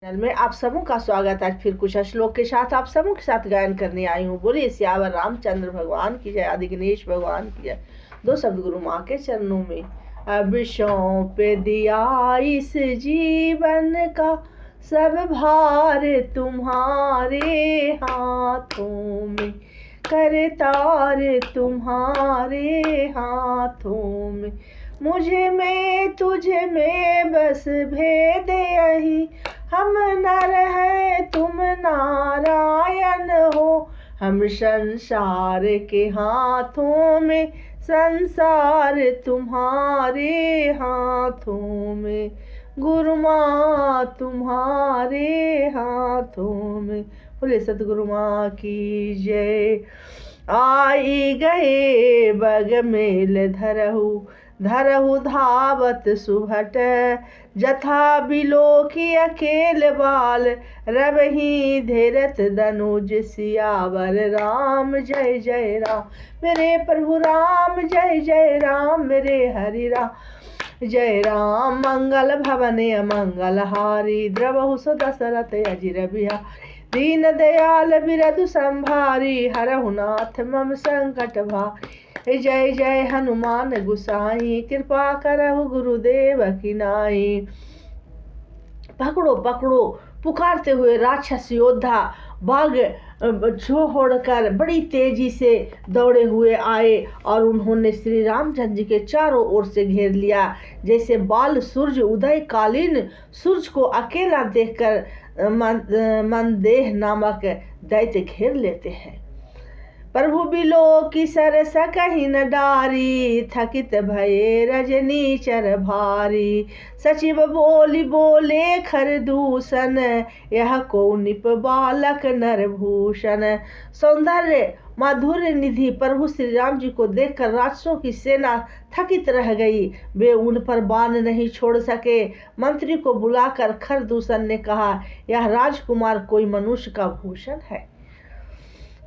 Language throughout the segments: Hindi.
चैनल में आप सबों का स्वागत है। आज फिर कुछ श्लोक के साथ आप सबों के साथ गायन करने आई हूँ। बोलिए सियावर रामचंद्र भगवान की जय, आदि गणेश भगवान की जय। दो शब्द गुरु माँ के चरणों में। अब सौंप दिया इस जीवन का सब भार तुम्हारे हाथों में, करतार तुम्हारे हाथों में। मुझे में तुझे में बस भेद यही, हम नर है तुम नारायण हो। हम संसार के हाथों में, संसार तुम्हारे हाथों में। गुरु माँ तुम्हारे हाथों में। बोले सतगुरु माँ की जय। आई गए बग मेल धरहु धावत सुभट, जथा बिलो की अकेल बाल रवहि धेरत दनुज। सियावर राम जय जय राम, मेरे प्रभु राम जय जय राम, मेरे हरि राम जय राम। मंगल भवने अमंगल हारी, द्रवहु सो दशरथ अजिर बिहारी। दीन दयाल बिरधु संभारी, हरहु नाथ मम संकट भारी। जय जय हनुमान गुसाई, कृपा करहु गुरुदेव की नाई। पकड़ो पकड़ो पुकारते हुए राक्षस योद्धा बाघ छोड़कर बड़ी तेजी से दौड़े हुए आए और उन्होंने श्री रामचंद्र जी के चारों ओर से घेर लिया। जैसे बाल सूर्य उदय कालीन सूर्य को अकेला देखकर मनदेह नामक दैत्य घेर लेते हैं। प्रभु बिलो की सरस कहीं न डारी, थकित भये रजनी चर भारी। सचिव बोली बोले खरदूषण, यह को निप बालक नरभूषण। सौंदर्य माधुर्य निधि प्रभु श्री राम जी को देखकर राक्षसों की सेना थकित रह गई। वे उन पर बाण नहीं छोड़ सके। मंत्री को बुलाकर खरदूषण ने कहा, यह राजकुमार कोई मनुष्य का भूषण है।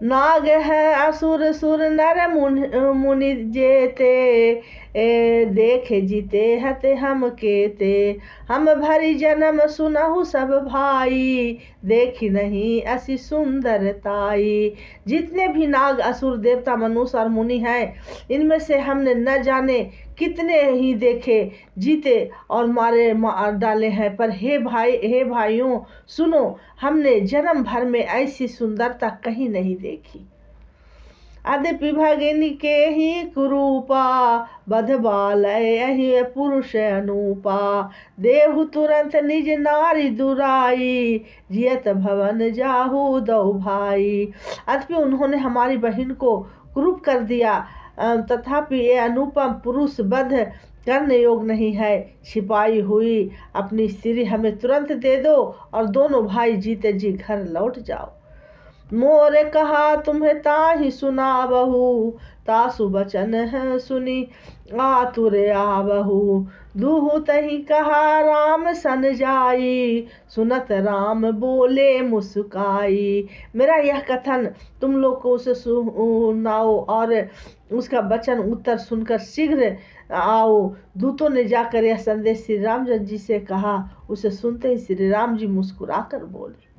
नाग है असुर सुर नर मुनि जेते, देखे जीते हते हम केते। हम भरी जन्म सुनहु सब भाई, देखी नहीं ऐसी सुंदरताई। जितने भी नाग असुर देवता मनुष्य और मुनि हैं, इनमें से हमने न जाने कितने ही देखे जीते और मार डाले हैं, पर हे भाइयों सुनो, हमने जन्म भर में ऐसी सुंदरता कहीं नहीं देखी। अद्यपि भगिनी के ही कुरूपा, बधबालय यही पुरुष अनूपा। देहु तुरंत निज नारी दुराई, जियत भवन जाहु दो भाई। अद्यपि उन्होंने हमारी बहन को कुरूप कर दिया, तथापि ये अनुपम पुरुष वध करने योग नहीं है। छिपाई हुई अपनी स्त्री हमें तुरंत दे दो और दोनों भाई जीते जी घर लौट जाओ। मोरे कहा तुम्हें ताहि सुनावहु, तासु बचन है सुनी आतुरे आवहु। दूहु तही कहा राम सन जाई, सुनत राम बोले मुस्काई। मेरा यह कथन तुम लोग को उसे सुनाओ और उसका वचन उत्तर सुनकर शीघ्र आओ। दूतों ने जाकर यह संदेश श्री रामचंद्र जी से कहा। उसे सुनते ही श्री राम जी मुस्कुराकर बोले,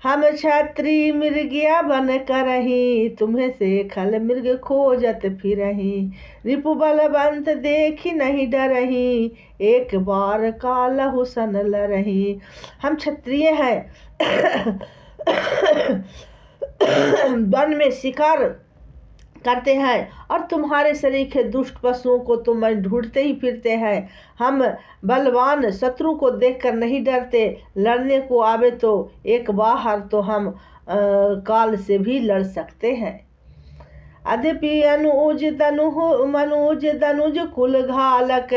हम क्षत्रिय मृगिया बन करही, तुम्हें से खल मृग खोजत फिरही। रिपु बलवंत देखी नहीं डरही, एक बार कालहु सन लरही। हम क्षत्रिय हैं वन में शिकार करते हैं और तुम्हारे सरीखे दुष्ट पशुओं को तो मैं ढूंढते ही फिरते हैं। हम बलवान शत्रु को देखकर नहीं डरते, लड़ने को आवे तो एक बार तो हम काल से भी लड़ सकते हैं। अद्यपि मनुज दनुज कुल घालक,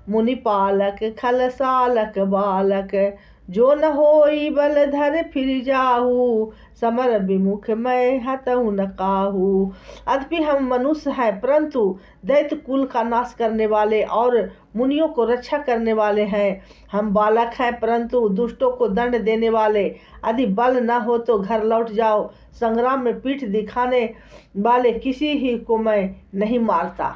मुनि पालक खल सालक बालक। जो न होई बलधर फिर जाहू, समर विमुख मैं हतहु न काहू। अद्यपि हम मनुष्य हैं, परंतु दैत्य कुल का नाश करने वाले और मुनियों को रक्षा करने वाले हैं। हम बालक हैं, परंतु दुष्टों को दंड देने वाले। यदि बल न हो तो घर लौट जाओ। संग्राम में पीठ दिखाने वाले किसी ही को मैं नहीं मारता।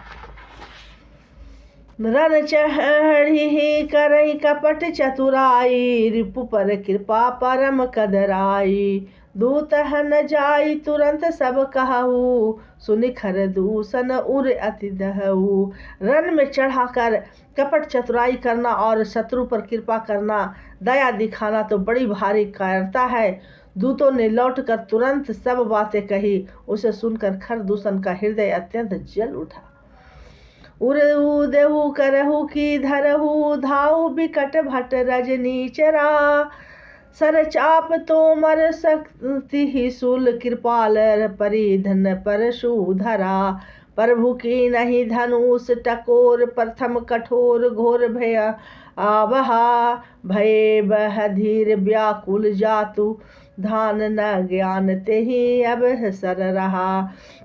रन चढ़ी करई कपट चतुराई, रिपु पर कृपा परम कदराई। दूत न जाई तुरंत सब कहू, सुनि खर दूषण उर अति दहऊ। रन में चढ़ाकर कपट चतुराई करना और शत्रु पर कृपा करना, दया दिखाना तो बड़ी भारी कायरता है। दूतों ने लौटकर तुरंत सब बातें कही। उसे सुनकर खरदूषण का हृदय अत्यंत जल उठा। उरऊ देहु करहु की धरहु, धाऊ बिकट भट रजनी चरा। सर चाप तोमर शक्ति ही शूल, कृपाल परिधन परशुधरा। प्रभु की नहीं धनुष टकोर, प्रथम कठोर घोर भय आवहा। भय बह धीर व्याकुल जातु, धान न ज्ञान तेहि अब सर रहा।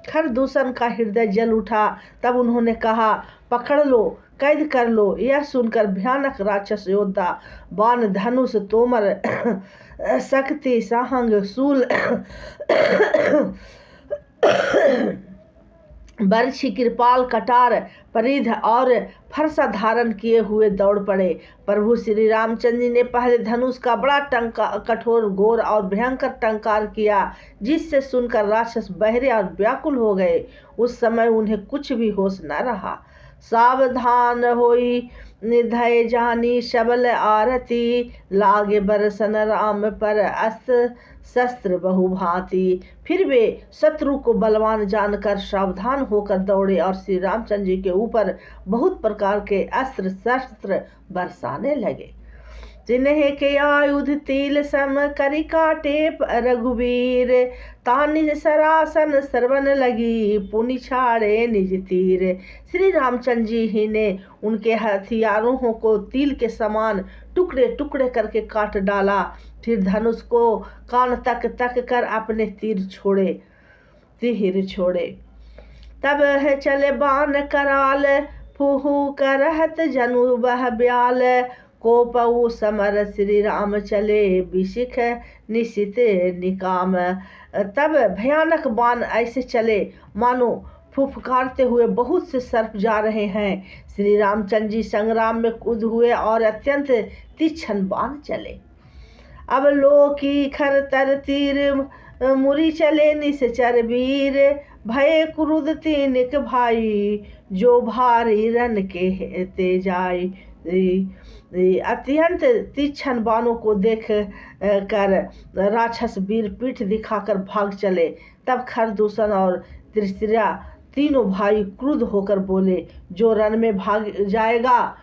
खरदूषण का हृदय जल उठा। तब उन्होंने कहा, पकड़ लो, कैद कर लो। यह सुनकर भयानक राक्षस योद्धा बाण धनुष तोमर शक्ति साहंग शूल बर्छी कृपाल कटार परिध और फरसा धारण किए हुए दौड़ पड़े। प्रभु श्री रामचंद्र जी ने पहले धनुष का बड़ा कठोर घोर और भयंकर टंकार किया, जिससे सुनकर राक्षस बहरे और व्याकुल हो गए। उस समय उन्हें कुछ भी होश न रहा। सावधान होई निधय जानी सबल आरती, लागे बरसन राम पर अस्त्र शस्त्र बहुभांति। फिर वे शत्रु को बलवान जानकर सावधान होकर दौड़े और श्री रामचंद्र जी के ऊपर बहुत प्रकार के अस्त्र शस्त्र बरसाने लगे। जिन्हें के आयुध तिल सम करी काटे रघुवीर, तानि सरासन सरवन लगी पुनि छाड़े निज तीर। श्री रामचंद्र जी ही ने उनके हथियारों को तिल के समान टुकड़े टुकड़े करके काट डाला। फिर धनुष को कान तक तक कर अपने तीर छोड़े। तब चले बाण कराल, फूहू करहत जनु बह ब्याल। कोपऊ समर श्री राम चले, बिशिख निशित निकाम। तब भयानक बाण ऐसे चले मानो फुफकारते हुए बहुत से सर्प जा रहे हैं। श्री रामचंद्र जी संग्राम में कूद हुए और अत्यंत तीक्ष्ण बाण चले। अब लो की खर तर तीर मुरी चले निश्चर वीर। भय क्रुद्ध तीनिक भाई, जो भारी रन के ते जाई। अत्यंत तीक्ष्ण बाणों को देख कर राक्षस वीर पीठ दिखाकर भाग चले। तब खरदूषण और त्रिशिरा तीनों भाई क्रुद्ध होकर बोले, जो रन में भाग जाएगा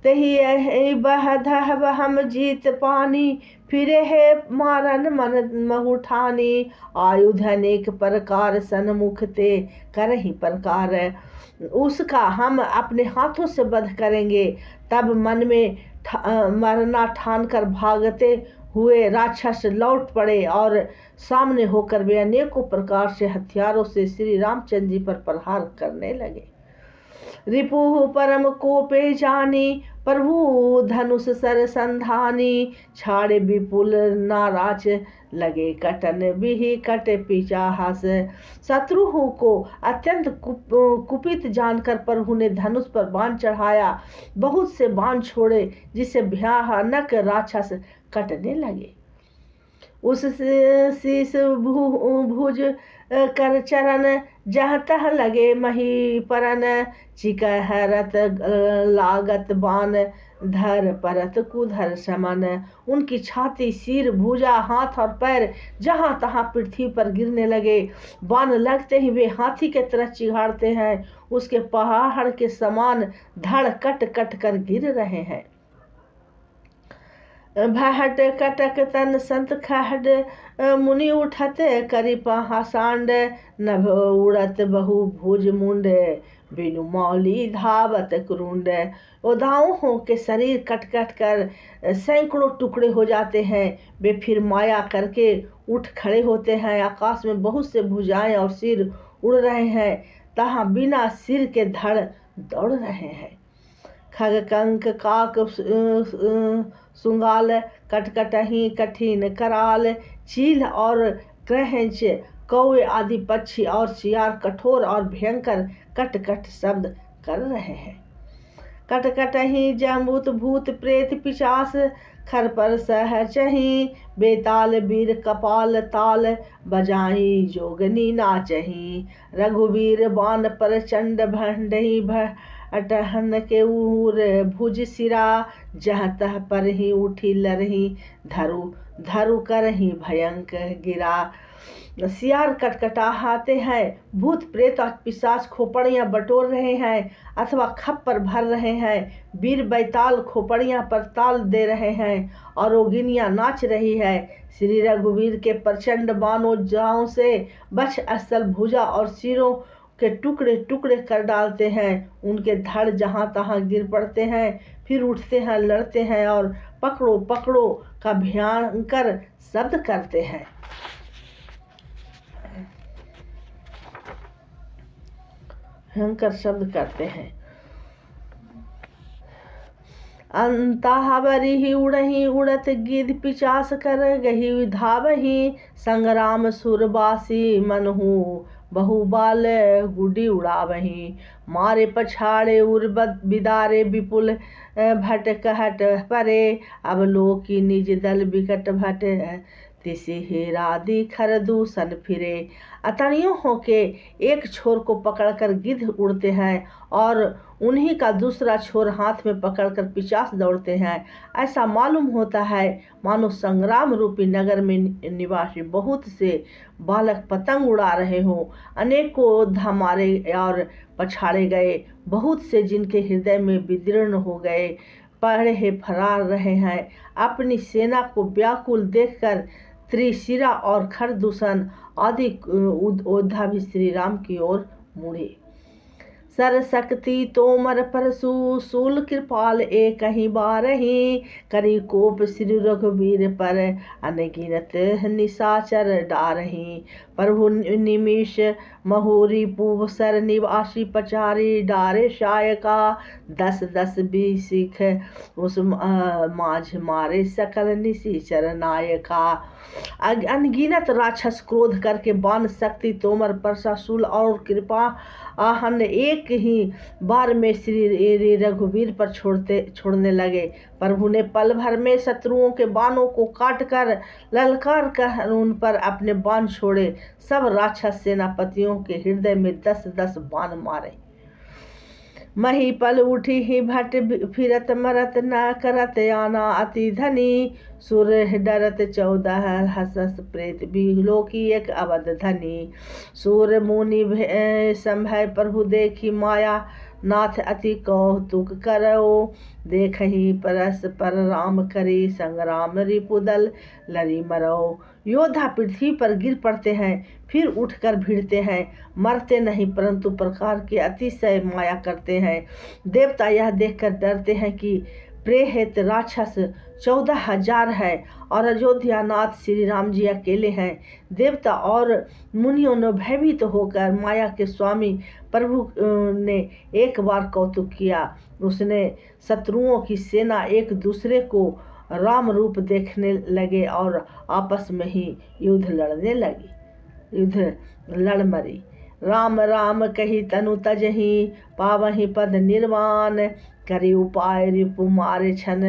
तही बहधह हम जीत पानी। फिरे है मारन मन महुठानी, आयुध अनेक प्रकार सन्मुख ते करहि प्रकार। उसका हम अपने हाथों से वध करेंगे। तब मन में मरना ठान कर भागते हुए राक्षस लौट पड़े और सामने होकर वे अनेकों प्रकार से हथियारों से श्री रामचंद्र जी पर प्रहार करने लगे। रिपु परम कोपे जानी, प्रभु धनुष सर संधानी। छाड़े विपुल नाराज लगे कटन, बिहि कट पिचाहस। शत्रु को अत्यंत कुपित जानकर प्रभु ने धनुष पर बाण चढ़ाया। बहुत से बाण छोड़े, जिससे भयानक राक्षस कटने लगे। उस शीस भुज कर चरण, जह तह लगे मही परन। चिकहरत लागत बाण, धर परत कुधर समन। उनकी छाती, सिर, भुजा, हाथ और पैर जहाँ तहाँ पृथ्वी पर गिरने लगे। बाण लगते ही वे हाथी के तरह चिघाड़ते हैं। उसके पहाड़ के समान धड़ कट कट कर गिर रहे हैं। भहट कटक तन संत खहड, मुनि उठत करी पाषांड। नभ उड़त बहु भुज मुंड, बिनु मौली धावत क्रुंड। योद्धाओं के शरीर कट कट कर सैकड़ों टुकड़े हो जाते हैं। वे फिर माया करके उठ खड़े होते हैं। आकाश में बहुत से भुजाएं और सिर उड़ रहे हैं, तहाँ बिना सिर के धड़ दौड़ रहे हैं। खग कंक काक सुंगाल, कटकटही कठिन कराल। चील और क्रहंच, कौवे आदि पक्षी और सियार कठोर और भयंकर कट कट शब्द कर रहे हैं। कट कटही जम्बूत भूत प्रेत पिशाच खर पर सह चही बेताल बीर कपाल ताल बजाई जोगनी नाचही रघुवीर बान पर चंड भंडही अटहन के उर भुज सिरा जह तह पर ही उठी लरही धरु धरु करही भयंकर गिरा। सियार कटकटाते हैं, भूत प्रेत और पिशाच खोपड़ियां बटोर रहे हैं अथवा खप्पर भर रहे हैं, वीर बैताल खोपड़ियां पर ताल दे रहे हैं और ओगिनियां नाच रही है। श्री रघुवीर के प्रचंड बाणों से बछ असल भुजा और सिरों के टुकड़े टुकड़े कर डालते हैं। उनके धड़ जहां तहां गिर पड़ते हैं, फिर उठते हैं, लड़ते हैं और पकड़ो पकड़ो का भयंकर शब्द करते हैं। भयंकर शब्द करते हैं। अंतावरी ही उड़ही उड़त गिद्ध पिचास कर गही धावही संग्राम सुरबासी मनहु बहुबाल गुडी उड़ावही मारे पछाड़े उर्बत बिदारे विपुल भट कहट परे अब लोकी निज दल विकट भट तिसी हेरादी खर दूसन फिरे। अतड़ियों होके एक छोर को पकड़कर गिद्ध उड़ते हैं और उन्हीं का दूसरा छोर हाथ में पकड़कर पिशाच दौड़ते हैं। ऐसा मालूम होता है मानो संग्राम रूपी नगर में निवासी बहुत से बालक पतंग उड़ा रहे हों। अनेकों धमारे और पछाड़े गए, बहुत से जिनके हृदय में विदीर्ण हो गए पड़े फरार रहे हैं। अपनी सेना को व्याकुल देखकर त्रिशिरा और खरदूषण आदि योद्धा भी श्री राम की ओर मुड़े। सरशक्ति तोमर परशु शूल कृपाल एक ही बारही करी कोप श्री रघुवीर पर अनगिनत निशाचर डारही। प्रभु निमिष महुरी पूव सर निवासी पचारी डारे शायका 10-10 बीसिख उस माझ मारे सकल निशिचर नायका। अनगिनत राक्षस क्रोध करके बाण शक्ति तोमर परशा शूल और कृपा आहन एक ही बार में श्री रघुवीर पर छोड़ने लगे। प्रभु ने पल भर में शत्रुओं के बाणों को काट कर ललकार कर उन पर अपने बाण छोड़े। सब राक्षस सेनापतियों के हृदय में 10-10 बाण मारे। मही पल उठी ही भट फिरत मरत न करत आना अति धनी सुर डरत 14 हसस प्रेत बिलोकी एक अवध धनी। सूर मुनि संभय प्रभु देखी माया नाथ अति कौतुक करो देखही परस पर राम करी संग्राम रिपुदल लरी मरो। योद्धा पृथ्वी पर गिर पड़ते हैं, फिर उठकर भिड़ते हैं, मरते नहीं परंतु प्रकार की अतिशय माया करते हैं। देवता यह देखकर डरते हैं कि प्रेत राक्षस 14,000 है और अयोध्या नाथ श्री राम जी अकेले हैं। देवता और मुनियों ने भयभीत होकर माया के स्वामी प्रभु ने एक बार कौतुक किया। उसने शत्रुओं की सेना एक दूसरे को राम रूप देखने लगे और आपस में ही युद्ध लड़ मरी। राम राम कही तनु तजही पावही पद निर्वाण करी उपाय रिपु मारे छन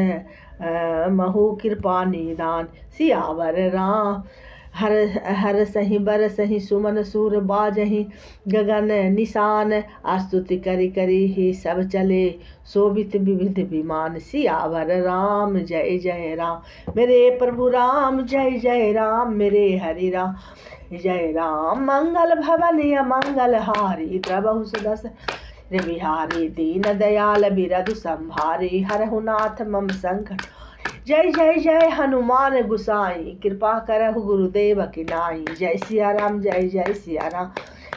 महु कृपा निदान। सियावर राम हर सही बर सही सुमन सूर बाजही गगन निशान आस्तुति करी करी ही सब चले शोभित विविध विमान। सियावर राम जय जय राम मेरे प्रभु राम जय जय राम मेरे हरि राम जय राम। मंगल भवन मंगल हारी प्रभु सुदस बिहारी दीन दयाल बिरधु संभारी हरहु नाथ मम संकट। जय जय जय हनुमान गुसाई कृपा करहु गुरुदेव की नाई। जय सिया राम जय जय सिया राम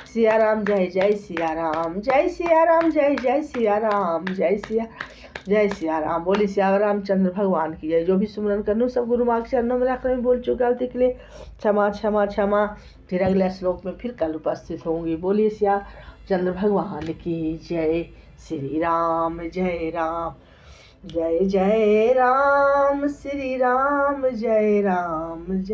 सिया राम जय जय सिया राम जय सिया राम जय जय सिया राम जय सिया राम। बोली सिया रामचंद्र भगवान की जय। जो भी सुमरन करनू सब गुरु माँ के चरणों में रख बोल चुका गलती के लिए क्षमा क्षमा क्षमा। फिर अगले श्लोक में फिर कल उपस्थित होंगी। बोलिए सिया चंद्र भगवान की जय। श्री राम जय राम जय जय राम श्री राम जय राम जय।